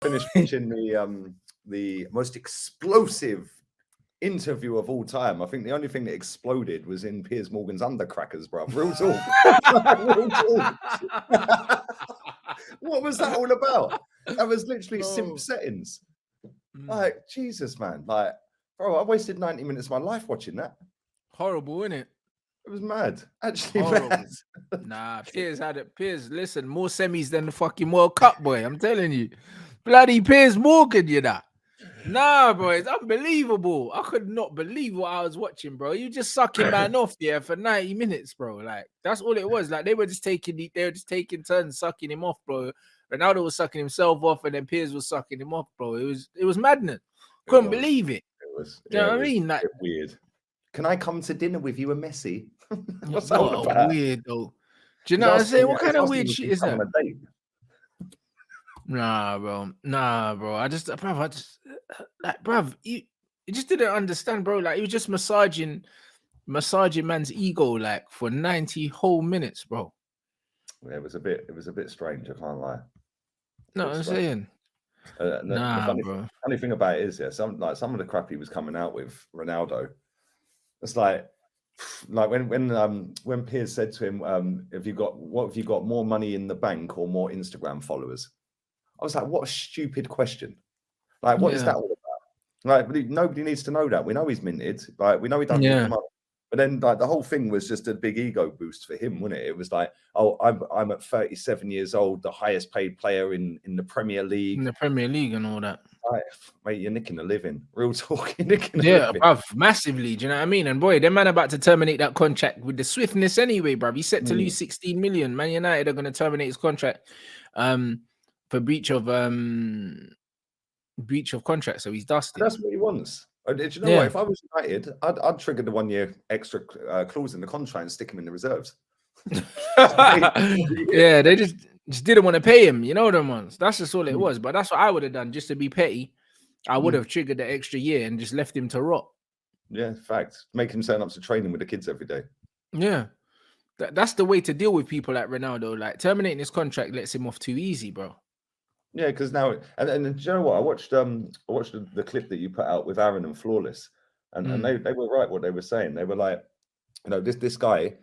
Finished watching the most explosive interview of all time. I think the only thing that exploded was in Piers Morgan's undercrackers, bro. Real talk. Real talk. What was that all about? That was literally simp settings. Like, Jesus, man. Like, bro, I wasted 90 minutes of my life watching that. Horrible, isn't it? It was mad. Actually Horrible. mad. Nah, Piers had it. Piers, listen, more semis than the fucking World Cup, boy. I'm telling you. Bloody Piers Morgan, you know. Nah, bro, it's unbelievable. I could not believe what I was watching, bro. You just sucking man off there for 90 minutes, bro. Like, that's all it was. Like, they were just taking turns sucking him off, bro. Ronaldo was sucking himself off, and then Piers was sucking him off, bro. It was madness. Couldn't believe it. It was. Do you know what I mean? Like, weird. Can I come to dinner with you and Messi? What's that all about? Weird though. Do you know what I'm saying? What kind of weird shit is that? Nah, bro. I just, bruv, you just didn't understand, bro. Like, he was just massaging man's ego, like, for 90 whole minutes, bro. Yeah, it was a bit strange. I can't lie. No, I'm saying. The funny thing about it is, yeah, some of the crap he was coming out with Ronaldo. It's like when Piers said to him, what have you got more money in the bank or more Instagram followers? I was like, what a stupid question. Like, what is that all about? Like, nobody needs to know that. We know he's minted. Like, we know he doesn't need the money. But then, like, the whole thing was just a big ego boost for him, wasn't it? It was like, oh, I'm at 37 years old, the highest paid player in the Premier League. In the Premier League and all that. Right, mate, you're nicking a living. Real talk, you're nicking a living. Bruv, massively. Do you know what I mean? And boy, them man about to terminate that contract with the swiftness anyway, bruv. He's set to lose 16 million. Man United are going to terminate his contract for breach of contract. So he's dusted. That's what he wants. Do you know what? If I was United, I'd trigger the 1 year extra clause in the contract and stick him in the reserves. Yeah, they just didn't want to pay him. You know them ones. That's just all it was. But that's what I would have done, just to be petty. I would have triggered the extra year and just left him to rot. Yeah, fact. Make him turn up to training with the kids every day. Yeah, that's the way to deal with people like Ronaldo. Like, terminating his contract lets him off too easy, bro. Yeah, because now and do you know what? I watched the clip that you put out with Aaron and Flawless, and they were right what they were saying. They were like, you know, this guy,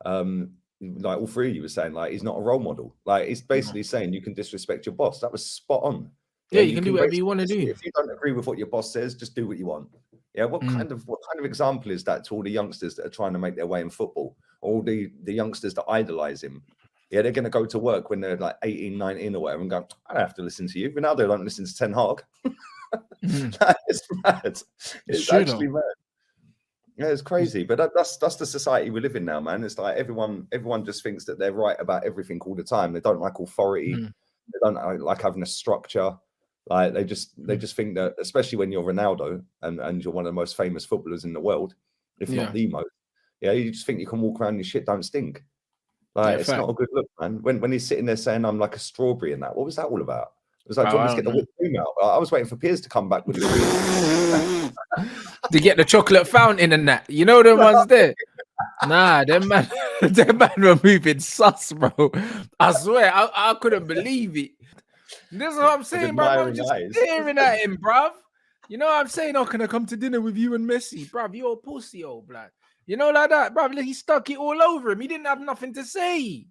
like all three of you were saying, like, he's not a role model. Like, he's basically saying you can disrespect your boss. That was spot on. Yeah, you can do whatever you want to do. If you don't agree with what your boss says, just do what you want. Yeah, what kind of example is that to all the youngsters that are trying to make their way in football? All the youngsters that idolize him. Yeah, they're going to go to work when they're like 18, 19 or whatever and go, I don't have to listen to you. Ronaldo don't listen to Ten Hag. It's mad. It's actually mad. Yeah, it's crazy. But that's the society we live in now, man. It's like everyone just thinks that they're right about everything all the time. They don't like authority. They don't like having a structure. Like, they just think that, especially when you're Ronaldo and you're one of the most famous footballers in the world, if not the most, you just think you can walk around and your shit don't stink. Like, it's not a good look, man. When he's sitting there saying I'm like a strawberry and that, what was that all about? It was like, do you want me to get the whipped cream out? I was waiting for Piers to come back with the to get the chocolate fountain and that. You know the ones there. Nah, them man were moving sus, bro. I swear, I couldn't believe it. This is what I'm saying, bro. I'm just staring at him, bruv. You know what I'm saying? Oh, can I come to dinner with you and Messi? Bruv, you're a pussy, old blood. You know, like that, bruv. He stuck it all over him. He didn't have nothing to say.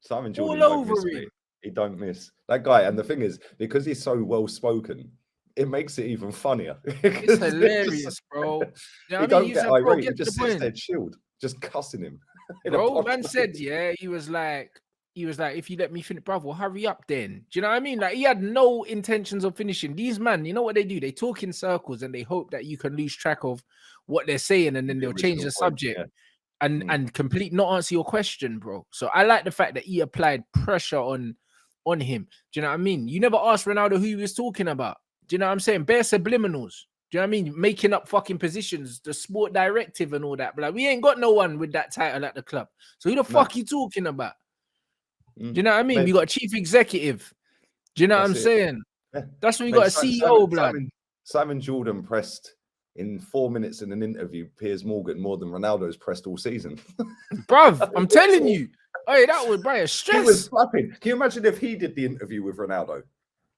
Simon Jordan all over him. He don't miss that guy. And the thing is, because he's so well spoken, it makes it even funnier. It's hilarious, bro. You know he don't get irate. He just sits there chilled, just cussing him. Bro, man said, he was like, if you let me finish, bruv, well, hurry up then. Do you know what I mean? Like, he had no intentions of finishing. These man, you know what they do? They talk in circles and they hope that you can lose track of what they're saying, and then they'll change the subject and complete not answer your question, bro. So I like the fact that he applied pressure on him. Do you know what I mean? You never asked Ronaldo who he was talking about. Do you know what I'm saying? Bare subliminals. Do you know what I mean? Making up fucking positions, the sport directive and all that. But like, we ain't got no one with that title at the club. So who the fuck you talking about? Do you know what I mean? We got a chief executive. Do you know what I'm saying? Yeah. That's when we got a CEO, blood. Simon Jordan pressed in 4 minutes in an interview Piers Morgan more than Ronaldo's pressed all season. Bruv, I'm telling you. Hey, that was by a stress. He was flapping. Can you imagine if he did the interview with Ronaldo?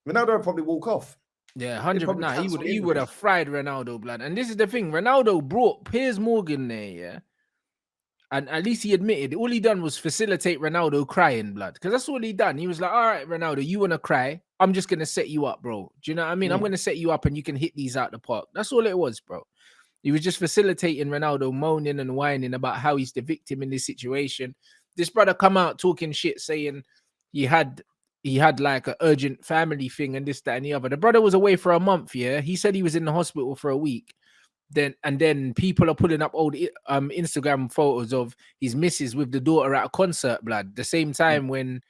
Ronaldo would probably walk off. Yeah, He'd 100. probably Nah, he cancel would. the He would have interviews. fried Ronaldo, blood. And this is the thing: Ronaldo brought Piers Morgan there, yeah. And at least he admitted all he done was facilitate Ronaldo crying, blood. Because that's all he done. He was like, all right, Ronaldo, you want to cry? I'm just going to set you up, bro. Do you know what I mean? I'm going to set you up and you can hit these out the park. That's all it was, bro. He was just facilitating Ronaldo moaning and whining about how he's the victim in this situation. This brother come out talking shit, saying he had like an urgent family thing and this, that, and the other. The brother was away for a month, yeah. He said he was in the hospital for a week. Then people are pulling up old Instagram photos of his missus with the daughter at a concert, blood. The same time when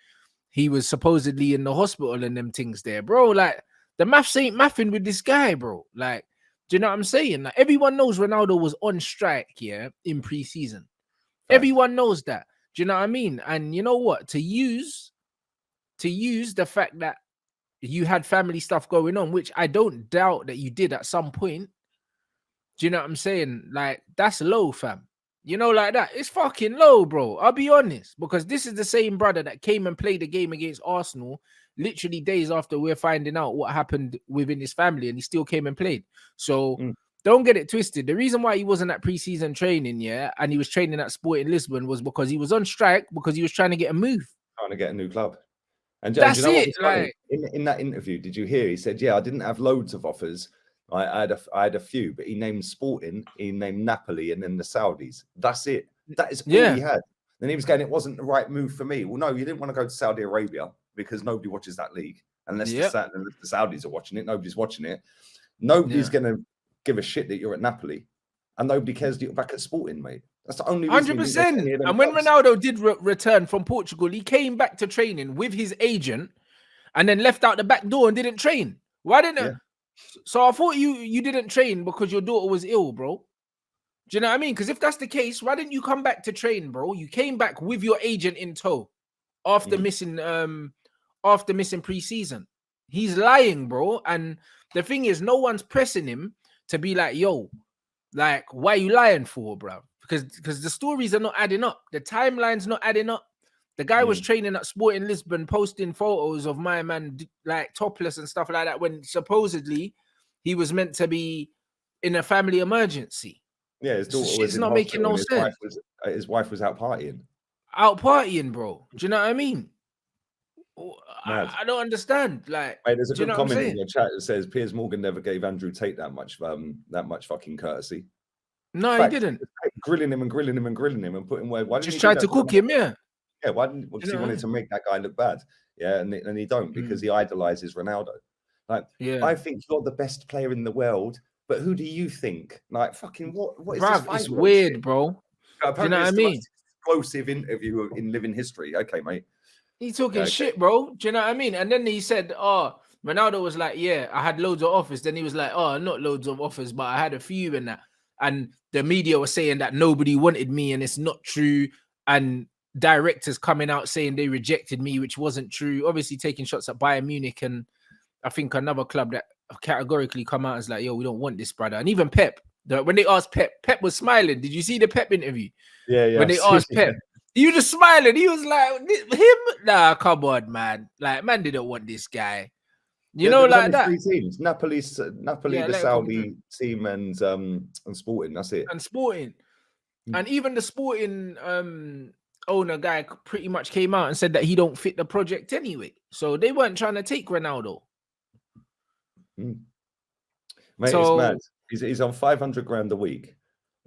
he was supposedly in the hospital and them things there, bro. Like the maths ain't mathing with this guy, bro. Like, do you know what I'm saying? Like everyone knows Ronaldo was on strike, yeah, in preseason. Everyone knows that. Do you know what I mean? And you know what? To use the fact that you had family stuff going on, which I don't doubt that you did at some point. Do you know what I'm saying? Like, that's low, fam. You know, like that. It's fucking low, bro. I'll be honest. Because this is the same brother that came and played the game against Arsenal literally days after we're finding out what happened within his family, and he still came and played. So don't get it twisted. The reason why he wasn't at preseason training, yeah, and he was training at Sporting Lisbon was because he was on strike because he was trying to get a move. Trying to get a new club. And do that's you know what it. was funny? In that interview, did you hear? He said, yeah, I didn't have loads of offers. I had a few, but he named Sporting, he named Napoli, and then the Saudis. That's it. That is all he had. Then he was going, it wasn't the right move for me. Well, no, you didn't want to go to Saudi Arabia because nobody watches that league unless the Saudis are watching it. Nobody's watching it. Nobody's going to give a shit that you're at Napoli, and nobody cares that you're back at Sporting, mate. That's the only reason. 100%. And when Ronaldo did return from Portugal, he came back to training with his agent, and then left out the back door and didn't train. Why didn't? So I thought you didn't train because your daughter was ill, bro. Do you know what I mean? Because if that's the case, why didn't you come back to train, bro? You came back with your agent in tow after missing preseason. He's lying, bro. And the thing is, no one's pressing him to be like, yo, like, why are you lying for, bro? Because the stories are not adding up. The timeline's not adding up. The guy was training at Sporting Lisbon, posting photos of my man like topless and stuff like that when supposedly he was meant to be in a family emergency. Yeah, his daughter was not making no sense. His wife was out partying. Out partying, bro. Do you know what I mean? I don't understand. Like, mate, there's a good comment in your chat that says Piers Morgan never gave Andrew Tate that much fucking courtesy. No, he didn't. Grilling him and put him where. Why just tried to cook him, yeah. Yeah, why didn't? Because he wanted to make that guy look bad. Yeah, and he don't because he idolizes Ronaldo. Like, I think you're the best player in the world, but who do you think? Like, fucking what is this? It's weird, bro. Do you know what I mean? Explosive interview in living history. Okay, mate. He's talking shit, bro. Do you know what I mean? And then he said, "Oh, Ronaldo was like, yeah, I had loads of offers." Then he was like, "Oh, not loads of offers, but I had a few and that." And the media was saying that nobody wanted me, and it's not true. And directors coming out saying they rejected me, which wasn't true. Obviously, taking shots at Bayern Munich and I think another club that categorically come out as like, "Yo, we don't want this, brother." And even Pep, when they asked Pep was smiling. Did you see the Pep interview? Yeah. When they asked Pep. You just smiling. He was like, him? Nah, come on, man. Like, man didn't want this guy. You know, like that. 3 teams. Napoli, the Saudi team, and Sporting. That's it. And Sporting. And even the Sporting owner guy pretty much came out and said that he don't fit the project anyway. So they weren't trying to take Ronaldo. Mate, it's mad. He's on 500 grand a week.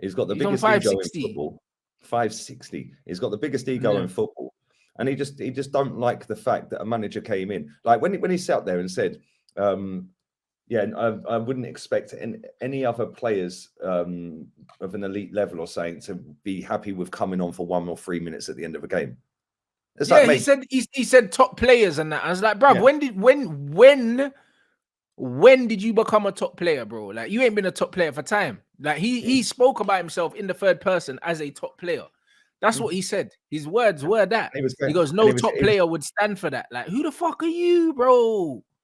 He's got the biggest ego in football. 560. He's got the biggest ego in football, and he just don't like the fact that a manager came in. Like when he sat there and said, I wouldn't expect any other players of an elite level or saying to be happy with coming on for 1 or 3 minutes at the end of a game. It's like, he said top players and that. I was like, bro, when did you become a top player, bro? Like, you ain't been a top player for time. Like, he spoke about himself in the third person as a top player. That's what he said. His words were that. He goes, no top player would stand for that. Like, who the fuck are you, bro?